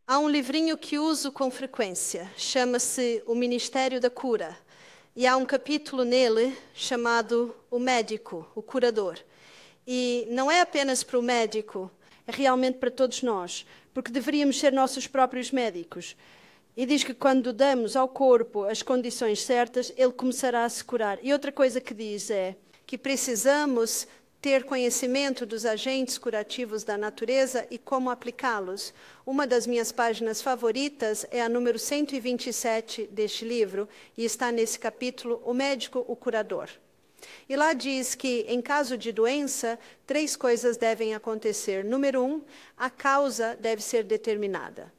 Há um livrinho que uso com frequência, chama-se O Ministério da Cura. E há um capítulo nele chamado O Médico, o Curador. E não é apenas para o médico, é realmente para todos nós, porque deveríamos ser nossos próprios médicos. E diz que quando damos ao corpo as condições certas, ele começará a se curar. E outra coisa que diz é que precisamos ter conhecimento dos agentes curativos da natureza e como aplicá-los. Uma das minhas páginas favoritas é a número 127 deste livro, e está nesse capítulo, O Médico, o Curador. E lá diz que, em caso de doença, 3 coisas devem acontecer. Número 1, a causa deve ser determinada.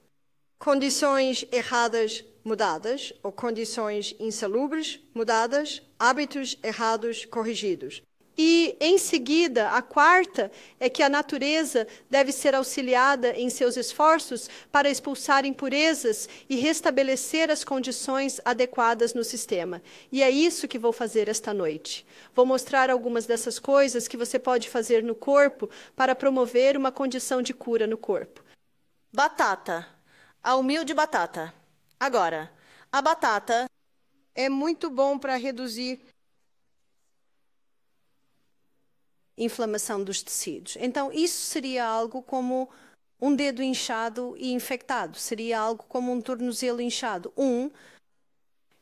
Condições erradas mudadas, ou condições insalubres mudadas, hábitos errados corrigidos. E, em seguida, a 4ª é que a natureza deve ser auxiliada em seus esforços para expulsar impurezas e restabelecer as condições adequadas no sistema. E é isso que vou fazer esta noite. Vou mostrar algumas dessas coisas que você pode fazer no corpo para promover uma condição de cura no corpo. Batata. A humilde batata. Agora, a batata é muito bom para reduzir inflamação dos tecidos. Então, isso seria algo como um dedo inchado e infectado. Seria algo como um tornozelo inchado.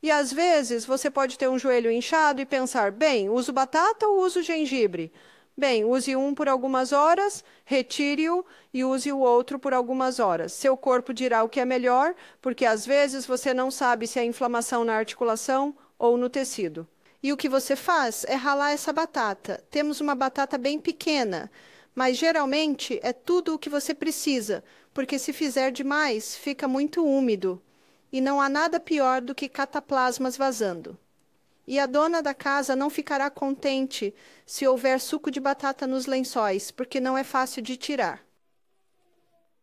E, às vezes, você pode ter um joelho inchado e pensar, bem, uso batata ou uso gengibre? Bem, use um por algumas horas, retire-o e use o outro por algumas horas. Seu corpo dirá o que é melhor, porque, às vezes, você não sabe se é inflamação na articulação ou no tecido. E o que você faz é ralar essa batata. Temos uma batata bem pequena, mas geralmente é tudo o que você precisa, porque se fizer demais, fica muito úmido. E não há nada pior do que cataplasmas vazando. E a dona da casa não ficará contente se houver suco de batata nos lençóis, porque não é fácil de tirar.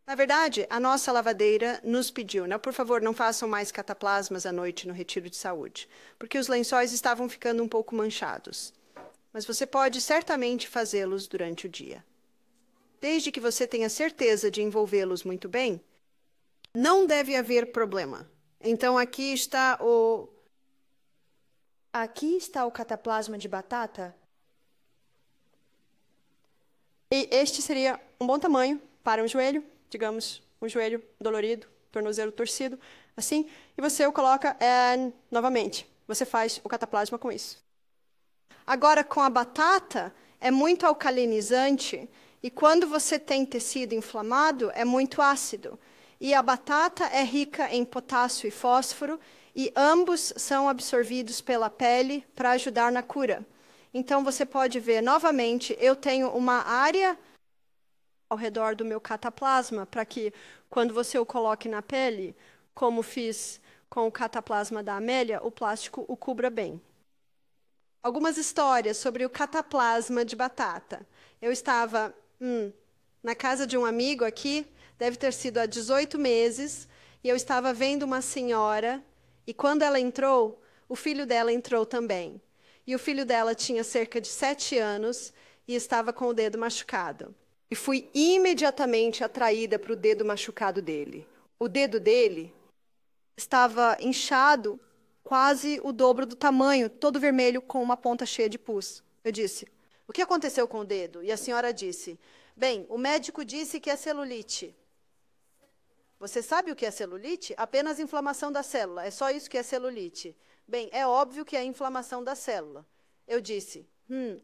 Na verdade, a nossa lavadeira nos pediu, por favor, não façam mais cataplasmas à noite no retiro de saúde, porque os lençóis estavam ficando um pouco manchados. Mas você pode certamente fazê-los durante o dia. Desde que você tenha certeza de envolvê-los muito bem, não deve haver problema. Então, aqui está o cataplasma de batata. E este seria um bom tamanho para um joelho. Digamos, um joelho dolorido, tornozelo torcido, assim, e você o coloca novamente. Você faz o cataplasma com isso. Agora, com a batata, é muito alcalinizante, e quando você tem tecido inflamado, é muito ácido. E a batata é rica em potássio e fósforo, e ambos são absorvidos pela pele para ajudar na cura. Então, você pode ver, novamente, eu tenho uma área ao redor do meu cataplasma, para que, quando você o coloque na pele, como fiz com o cataplasma da Amélia, o plástico o cubra bem. Algumas histórias sobre o cataplasma de batata. Eu estava na casa de um amigo aqui, deve ter sido há 18 meses, e eu estava vendo uma senhora, e quando ela entrou, o filho dela entrou também. E o filho dela tinha cerca de 7 anos e estava com o dedo machucado. E fui imediatamente atraída para o dedo machucado dele. O dedo dele estava inchado, quase o dobro do tamanho, todo vermelho, com uma ponta cheia de pus. Eu disse, o que aconteceu com o dedo? E a senhora disse, bem, o médico disse que é celulite. Você sabe o que é celulite? Apenas inflamação da célula. É só isso que é celulite. Bem, é óbvio que é inflamação da célula. Eu disse,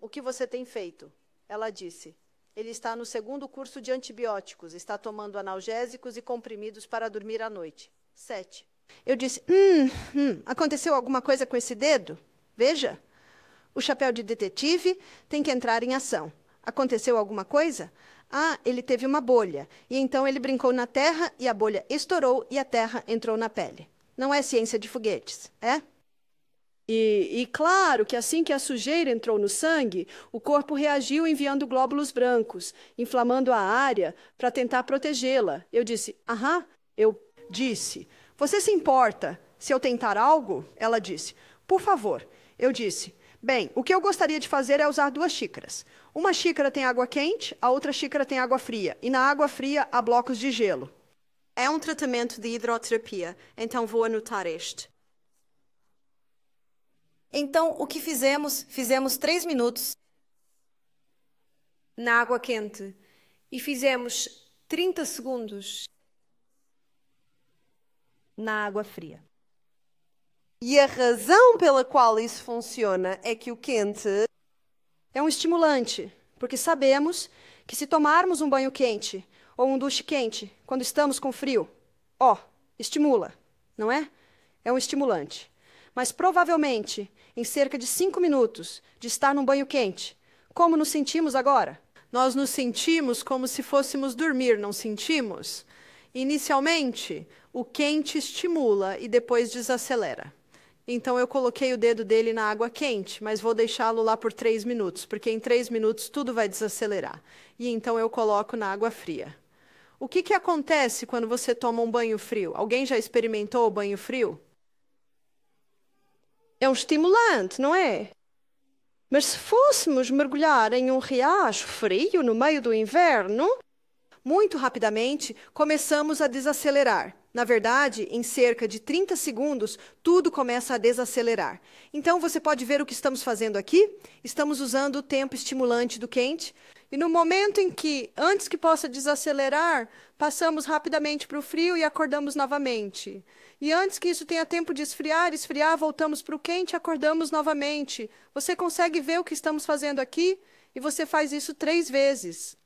o que você tem feito? Ela disse, ele está no 2º curso de antibióticos, está tomando analgésicos e comprimidos para dormir à noite. 7. Eu disse, aconteceu alguma coisa com esse dedo? Veja, o chapéu de detetive tem que entrar em ação. Aconteceu alguma coisa? Ele teve uma bolha, e então ele brincou na terra, e a bolha estourou, e a terra entrou na pele. Não é ciência de foguetes, é? E claro que assim que a sujeira entrou no sangue, o corpo reagiu enviando glóbulos brancos, inflamando a área para tentar protegê-la. Eu disse, eu disse, você se importa se eu tentar algo? Ela disse, por favor. Eu disse, bem, o que eu gostaria de fazer é usar 2 xícaras. Uma xícara tem água quente, a outra xícara tem água fria, e na água fria há blocos de gelo. É um tratamento de hidroterapia, então vou anotar este. Então, o que fizemos? Fizemos 3 minutos na água quente e fizemos 30 segundos na água fria. E a razão pela qual isso funciona é que o quente é um estimulante, porque sabemos que se tomarmos um banho quente ou um duche quente quando estamos com frio, estimula, não é? É um estimulante. Mas provavelmente, em cerca de 5 minutos de estar num banho quente, como nos sentimos agora? Nós nos sentimos como se fôssemos dormir, não sentimos? Inicialmente, o quente estimula e depois desacelera. Então, eu coloquei o dedo dele na água quente, mas vou deixá-lo lá por 3 minutos, porque em 3 minutos tudo vai desacelerar. E então eu coloco na água fria. O que acontece quando você toma um banho frio? Alguém já experimentou o banho frio? É um estimulante, não é? Mas se fôssemos mergulhar em um riacho frio no meio do inverno, muito rapidamente começamos a desacelerar. Na verdade, em cerca de 30 segundos, tudo começa a desacelerar. Então, você pode ver o que estamos fazendo aqui? Estamos usando o tempo estimulante do quente. E no momento em que, antes que possa desacelerar, passamos rapidamente para o frio e acordamos novamente. E antes que isso tenha tempo de esfriar, voltamos para o quente e acordamos novamente. Você consegue ver o que estamos fazendo aqui? E você faz isso 3 vezes.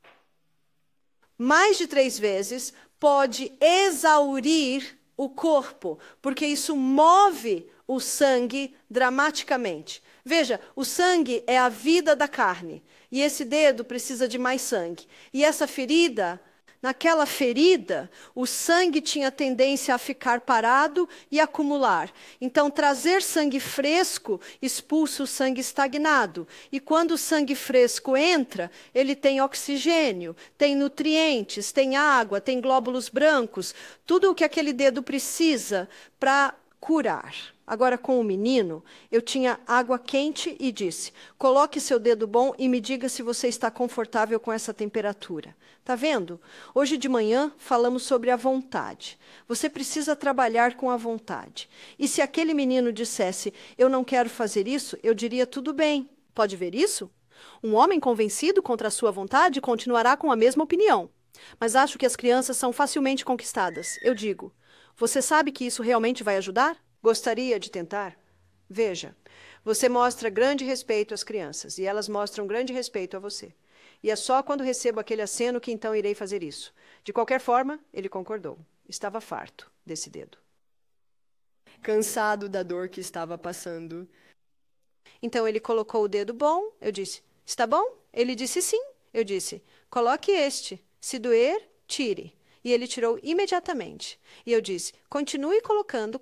Mais de 3 vezes pode exaurir o corpo, porque isso move o sangue dramaticamente. Veja, o sangue é a vida da carne, e esse dedo precisa de mais sangue. E essa ferida, naquela ferida, o sangue tinha tendência a ficar parado e acumular. Então, trazer sangue fresco expulsa o sangue estagnado. E quando o sangue fresco entra, ele tem oxigênio, tem nutrientes, tem água, tem glóbulos brancos, tudo o que aquele dedo precisa para curar. Agora, com o menino, eu tinha água quente e disse: coloque seu dedo bom e me diga se você está confortável com essa temperatura. Tá vendo? Hoje de manhã falamos sobre a vontade. Você precisa trabalhar com a vontade. E se aquele menino dissesse: eu não quero fazer isso, eu diria: tudo bem. Pode ver isso? Um homem convencido contra a sua vontade continuará com a mesma opinião. Mas acho que as crianças são facilmente conquistadas. Eu digo: você sabe que isso realmente vai ajudar? Gostaria de tentar? Veja, você mostra grande respeito às crianças e elas mostram grande respeito a você. E é só quando recebo aquele aceno que então irei fazer isso. De qualquer forma, ele concordou. Estava farto desse dedo. cansado da dor que estava passando. Então ele colocou o dedo bom, eu disse: está bom? Ele disse sim. Eu disse: coloque este. Se doer, tire. E ele tirou imediatamente. E eu disse: continue colocando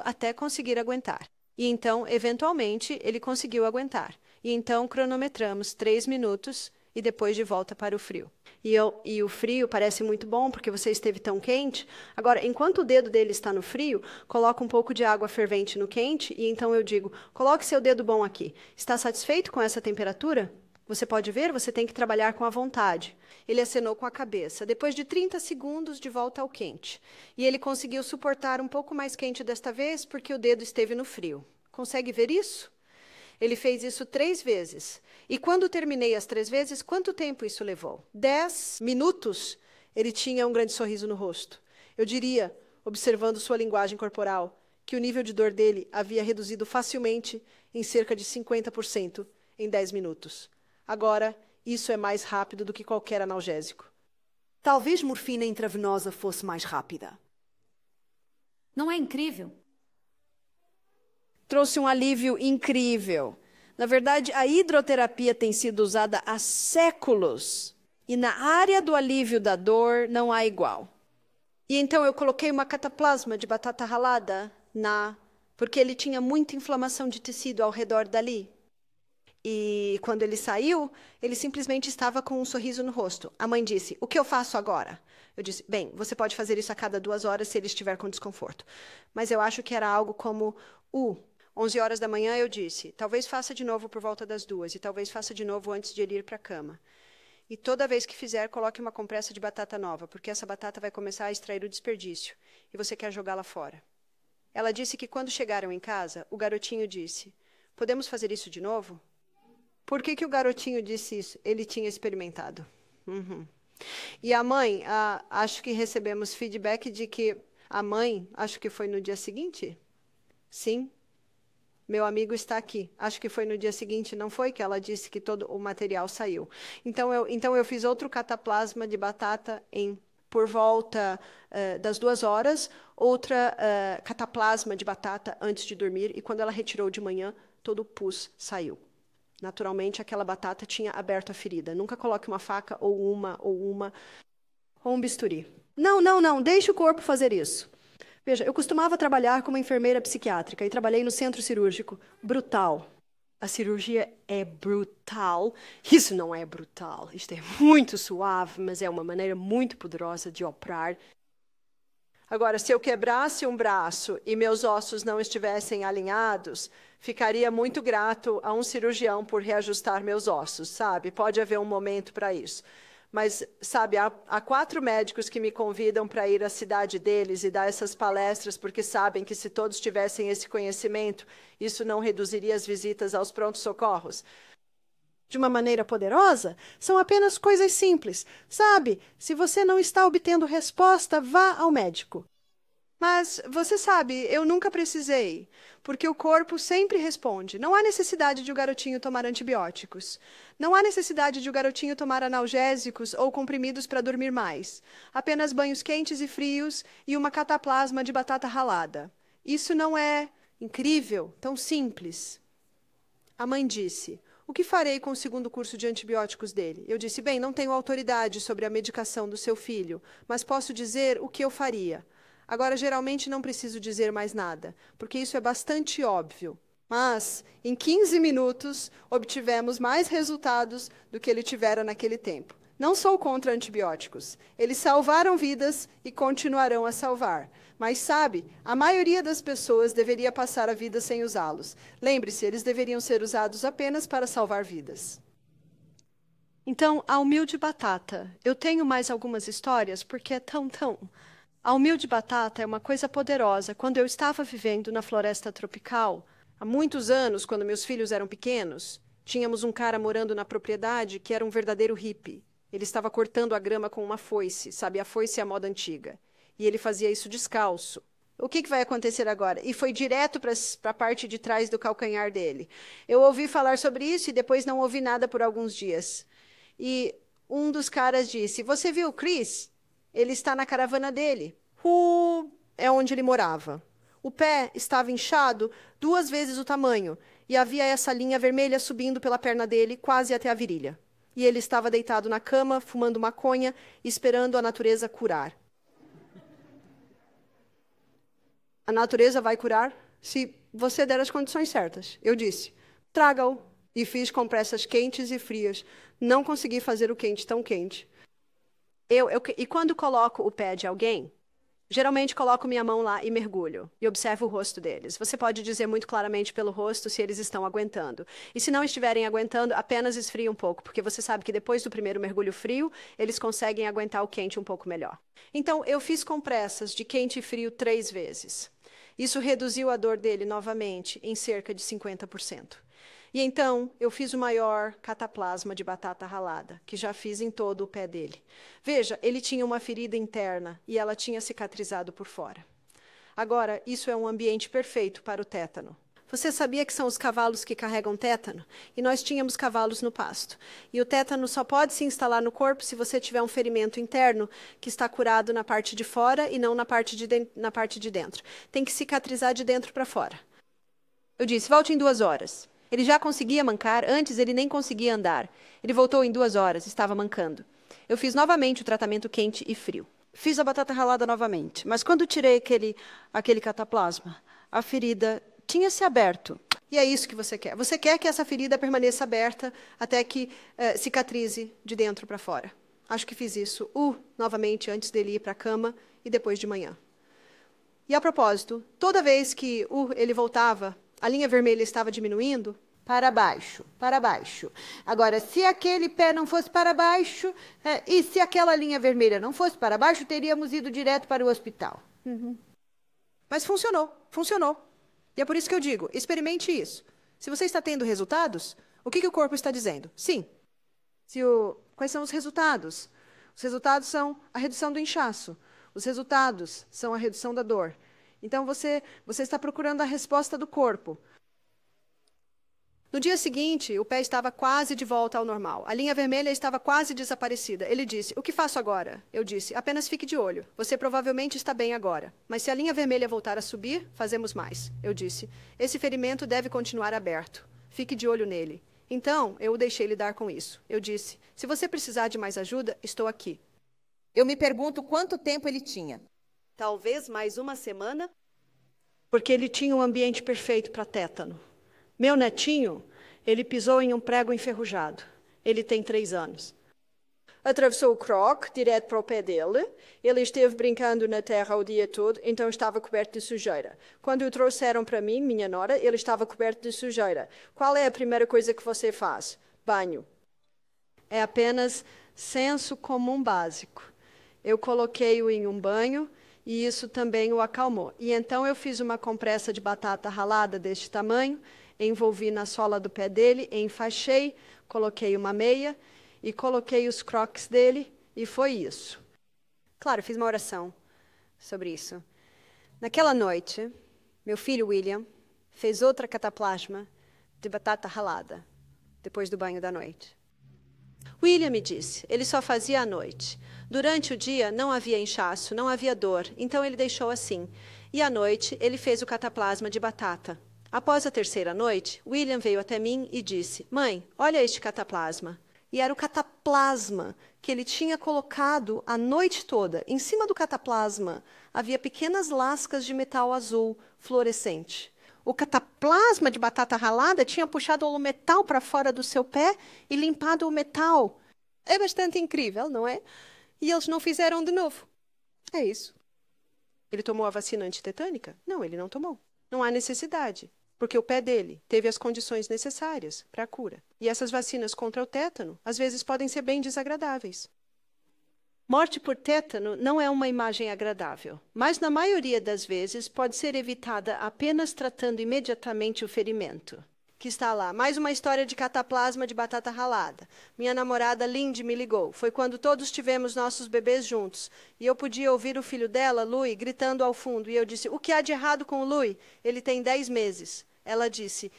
até conseguir aguentar. E então, eventualmente, ele conseguiu aguentar. E então cronometramos 3 minutos e depois de volta para o frio. E o frio parece muito bom porque você esteve tão quente. Agora, enquanto o dedo dele está no frio, coloca um pouco de água fervente no quente e então eu digo: coloque seu dedo bom aqui. Está satisfeito com essa temperatura? Você pode ver, você tem que trabalhar com a vontade. Ele acenou com a cabeça. Depois de 30 segundos, de volta ao quente. E ele conseguiu suportar um pouco mais quente desta vez, porque o dedo esteve no frio. Consegue ver isso? Ele fez isso 3 vezes. E quando terminei as 3 vezes, quanto tempo isso levou? 10 minutos. Ele tinha um grande sorriso no rosto. Eu diria, observando sua linguagem corporal, que o nível de dor dele havia reduzido facilmente em cerca de 50% em 10 minutos. Agora, isso é mais rápido do que qualquer analgésico. Talvez morfina intravenosa fosse mais rápida. Não é incrível? Trouxe um alívio incrível. Na verdade, a hidroterapia tem sido usada há séculos. E na área do alívio da dor não há igual. E então eu coloquei uma cataplasma de batata ralada porque ele tinha muita inflamação de tecido ao redor dali. E quando ele saiu, ele simplesmente estava com um sorriso no rosto. A mãe disse: o que eu faço agora? Eu disse: bem, você pode fazer isso a cada 2 horas se ele estiver com desconforto. Mas eu acho que era algo como 11 horas da manhã eu disse: talvez faça de novo por volta das 2 e talvez faça de novo antes de ele ir para a cama. E toda vez que fizer, coloque uma compressa de batata nova, porque essa batata vai começar a extrair o desperdício, e você quer jogá-la fora. Ela disse que quando chegaram em casa, o garotinho disse, podemos fazer isso de novo? Por que o garotinho disse isso? Ele tinha experimentado. E a mãe, acho que recebemos feedback de que a mãe, acho que foi no dia seguinte? Sim. Meu amigo está aqui. Acho que foi no dia seguinte, não foi? Que ela disse que todo o material saiu. Então eu fiz outro cataplasma de batata por volta das 2 horas, outra cataplasma de batata antes de dormir, e quando ela retirou de manhã, todo o pus saiu. Naturalmente, aquela batata tinha aberto a ferida. Nunca coloque uma faca ou um bisturi. Não, deixe o corpo fazer isso. Veja, eu costumava trabalhar como enfermeira psiquiátrica e trabalhei no centro cirúrgico. Brutal. A cirurgia é brutal. Isso não é brutal. Isto é muito suave, mas é uma maneira muito poderosa de operar. Agora, se eu quebrasse um braço e meus ossos não estivessem alinhados, ficaria muito grato a um cirurgião por reajustar meus ossos, sabe? Pode haver um momento para isso. Mas, sabe, há 4 médicos que me convidam para ir à cidade deles e dar essas palestras, porque sabem que se todos tivessem esse conhecimento, isso não reduziria as visitas aos prontos-socorros. De uma maneira poderosa, são apenas coisas simples. Sabe, se você não está obtendo resposta, vá ao médico. Mas, você sabe, eu nunca precisei, porque o corpo sempre responde. Não há necessidade de o garotinho tomar antibióticos. Não há necessidade de o garotinho tomar analgésicos ou comprimidos para dormir mais. Apenas banhos quentes e frios e uma cataplasma de batata ralada. Isso não é incrível, tão simples. A mãe disse, o que farei com o 2º curso de antibióticos dele? Eu disse, bem, não tenho autoridade sobre a medicação do seu filho, mas posso dizer o que eu faria. Agora, geralmente, não preciso dizer mais nada, porque isso é bastante óbvio. Mas, em 15 minutos, obtivemos mais resultados do que ele tivera naquele tempo. Não sou contra antibióticos. Eles salvaram vidas e continuarão a salvar. Mas, sabe, a maioria das pessoas deveria passar a vida sem usá-los. Lembre-se, eles deveriam ser usados apenas para salvar vidas. Então, a humilde batata. Eu tenho mais algumas histórias, porque é tão... A humilde batata é uma coisa poderosa. Quando eu estava vivendo na floresta tropical, há muitos anos, quando meus filhos eram pequenos, tínhamos um cara morando na propriedade que era um verdadeiro hippie. Ele estava cortando a grama com uma foice, sabe, a foice é a moda antiga. E ele fazia isso descalço. O que vai acontecer agora? E foi direto para a parte de trás do calcanhar dele. Eu ouvi falar sobre isso e depois não ouvi nada por alguns dias. E um dos caras disse, você viu o Chris? Ele está na caravana dele. É onde ele morava. O pé estava inchado 2 vezes o tamanho, e havia essa linha vermelha subindo pela perna dele, quase até a virilha. E ele estava deitado na cama, fumando maconha, esperando a natureza curar. A natureza vai curar se você der as condições certas. Eu disse, traga-o. E fiz compressas quentes e frias. Não consegui fazer o quente tão quente. E quando coloco o pé de alguém, geralmente coloco minha mão lá e mergulho, e observo o rosto deles. Você pode dizer muito claramente pelo rosto se eles estão aguentando. E se não estiverem aguentando, apenas esfria um pouco, porque você sabe que depois do primeiro mergulho frio, eles conseguem aguentar o quente um pouco melhor. Então, eu fiz compressas de quente e frio 3 vezes. Isso reduziu a dor dele novamente em cerca de 50%. E então, eu fiz o maior cataplasma de batata ralada, que já fiz em todo o pé dele. Veja, ele tinha uma ferida interna e ela tinha cicatrizado por fora. Agora, isso é um ambiente perfeito para o tétano. Você sabia que são os cavalos que carregam tétano? E nós tínhamos cavalos no pasto. E o tétano só pode se instalar no corpo se você tiver um ferimento interno que está curado na parte de fora e não na parte de dentro. Tem que cicatrizar de dentro para fora. Eu disse, volte em 2 horas. Ele já conseguia mancar, antes ele nem conseguia andar. Ele voltou em 2 horas, estava mancando. Eu fiz novamente o tratamento quente e frio. Fiz a batata ralada novamente, mas quando tirei aquele cataplasma, a ferida tinha se aberto. E é isso que você quer. Você quer que essa ferida permaneça aberta até que cicatrize de dentro para fora. Acho que fiz isso novamente antes dele ir para a cama e depois de manhã. E a propósito, toda vez que ele voltava, a linha vermelha estava diminuindo, para baixo, para baixo. Agora, se aquele pé não fosse para baixo, e se aquela linha vermelha não fosse para baixo, teríamos ido direto para o hospital. Mas funcionou, funcionou. E é por isso que eu digo, experimente isso. Se você está tendo resultados, o que o corpo está dizendo? Sim. Quais são os resultados? Os resultados são a redução do inchaço. Os resultados são a redução da dor. Então, você está procurando a resposta do corpo. No dia seguinte, o pé estava quase de volta ao normal. A linha vermelha estava quase desaparecida. Ele disse, o que faço agora? Eu disse, apenas fique de olho. Você provavelmente está bem agora. Mas se a linha vermelha voltar a subir, fazemos mais. Eu disse, esse ferimento deve continuar aberto. Fique de olho nele. Então, eu o deixei lidar com isso. Eu disse, se você precisar de mais ajuda, estou aqui. Eu me pergunto quanto tempo ele tinha. Talvez mais uma semana? Porque ele tinha um ambiente perfeito para tétano. Meu netinho, ele pisou em um prego enferrujado. Ele tem 3 anos. Atravessou o croque direto para o pé dele. Ele esteve brincando na terra o dia todo, então estava coberto de sujeira. Quando o trouxeram para mim, minha nora, ele estava coberto de sujeira. Qual é a primeira coisa que você faz? Banho. É apenas senso comum básico. Eu coloquei-o em um banho e isso também o acalmou. E então eu fiz uma compressa de batata ralada deste tamanho, envolvi na sola do pé dele, enfaixei, coloquei uma meia e coloquei os crocs dele e foi isso. Claro, fiz uma oração sobre isso. Naquela noite, meu filho William fez outra cataplasma de batata ralada, depois do banho da noite. William me disse, ele só fazia à noite. Durante o dia não havia inchaço, não havia dor, então ele deixou assim. E à noite ele fez o cataplasma de batata. Após a 3ª noite, William veio até mim e disse, mãe, olha este cataplasma. E era o cataplasma que ele tinha colocado a noite toda. Em cima do cataplasma havia pequenas lascas de metal azul fluorescente. O cataplasma de batata ralada tinha puxado o metal para fora do seu pé e limpado o metal. É bastante incrível, não é? E eles não fizeram de novo. É isso. Ele tomou a vacina antitetânica? Não, ele não tomou. Não há necessidade, porque o pé dele teve as condições necessárias para a cura. E essas vacinas contra o tétano, às vezes, podem ser bem desagradáveis. Morte por tétano não é uma imagem agradável, mas na maioria das vezes pode ser evitada apenas tratando imediatamente o ferimento. Que está lá, mais uma história de cataplasma de batata ralada. Minha namorada Lindy me ligou. Foi quando todos tivemos nossos bebês juntos. E eu podia ouvir o filho dela, Louis, gritando ao fundo. E eu disse, o que há de errado com o Louis? Ele tem 10 meses. Ela disse,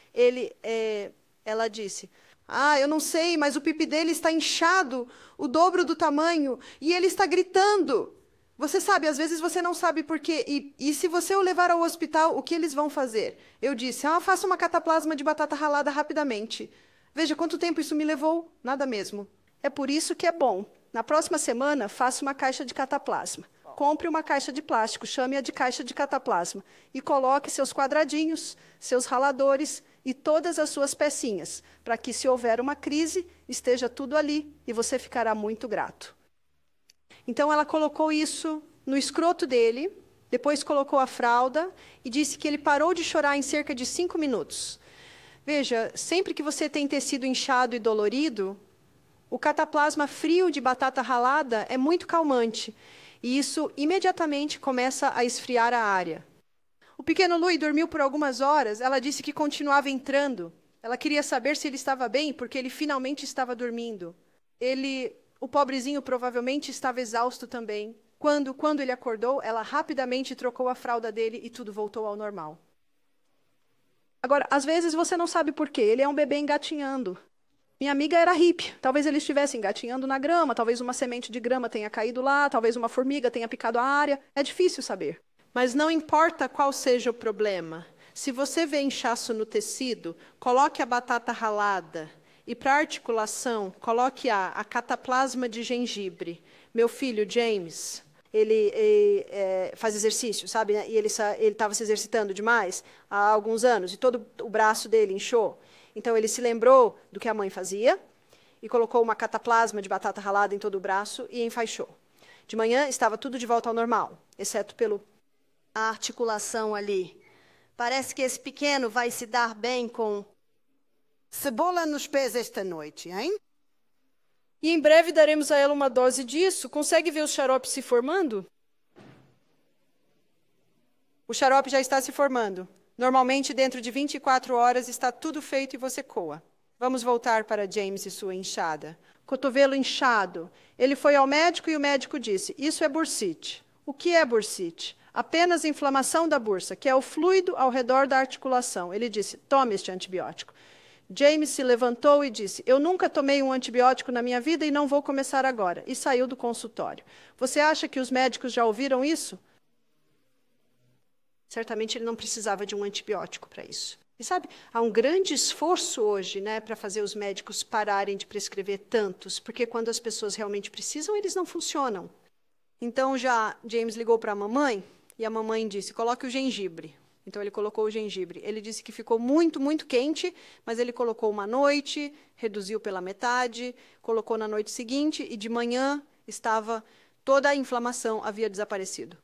eu não sei, mas o pipi dele está inchado, o dobro do tamanho, e ele está gritando. Você sabe, às vezes você não sabe por quê. E se você o levar ao hospital, o que eles vão fazer? Eu disse, faça uma cataplasma de batata ralada rapidamente. Veja quanto tempo isso me levou. Nada mesmo. É por isso que é bom. Na próxima semana, faça uma caixa de cataplasma. Compre uma caixa de plástico, chame-a de caixa de cataplasma. E coloque seus quadradinhos, seus raladores e todas as suas pecinhas, para que, se houver uma crise, esteja tudo ali e você ficará muito grato. Então, ela colocou isso no escroto dele, depois colocou a fralda e disse que ele parou de chorar em cerca de 5 minutos. Veja, sempre que você tem tecido inchado e dolorido, o cataplasma frio de batata ralada é muito calmante. E isso imediatamente começa a esfriar a área. O pequeno Louis dormiu por algumas horas. Ela disse que continuava entrando. Ela queria saber se ele estava bem, porque ele finalmente estava dormindo. O pobrezinho provavelmente estava exausto também. Quando ele acordou, ela rapidamente trocou a fralda dele e tudo voltou ao normal. Agora, às vezes você não sabe por quê. Ele é um bebê engatinhando. Minha amiga era hippie. Talvez ele estivesse engatinhando na grama, talvez uma semente de grama tenha caído lá, talvez uma formiga tenha picado a área. É difícil saber. Mas não importa qual seja o problema. Se você vê inchaço no tecido, coloque a batata ralada. E para articulação, coloque a cataplasma de gengibre. Meu filho, James, ele faz exercício, sabe? Né? E ele estava se exercitando demais há alguns anos, e todo o braço dele inchou. Então, ele se lembrou do que a mãe fazia e colocou uma cataplasma de batata ralada em todo o braço e enfaixou. De manhã, estava tudo de volta ao normal, exceto a articulação ali. Parece que esse pequeno vai se dar bem com Cebola nos pés esta noite, hein? E em breve daremos a ela uma dose disso. Consegue ver o xarope se formando? O xarope já está se formando. Normalmente, dentro de 24 horas, está tudo feito e você coa. Vamos voltar para James e sua inchada. Cotovelo inchado. Ele foi ao médico e o médico disse, isso é bursite. O que é bursite? Apenas inflamação da bursa, que é o fluido ao redor da articulação. Ele disse, tome este antibiótico. James se levantou e disse, eu nunca tomei um antibiótico na minha vida e não vou começar agora. E saiu do consultório. Você acha que os médicos já ouviram isso? Certamente ele não precisava de um antibiótico para isso. E sabe, há um grande esforço hoje, né, para fazer os médicos pararem de prescrever tantos, porque quando as pessoas realmente precisam, eles não funcionam. Então já James ligou para a mamãe e a mamãe disse, coloque o gengibre. Então ele colocou o gengibre. Ele disse que ficou muito, muito quente, mas ele colocou uma noite, reduziu pela metade, colocou na noite seguinte e de manhã estava toda a inflamação havia desaparecido.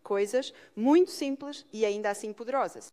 Coisas muito simples e ainda assim poderosas.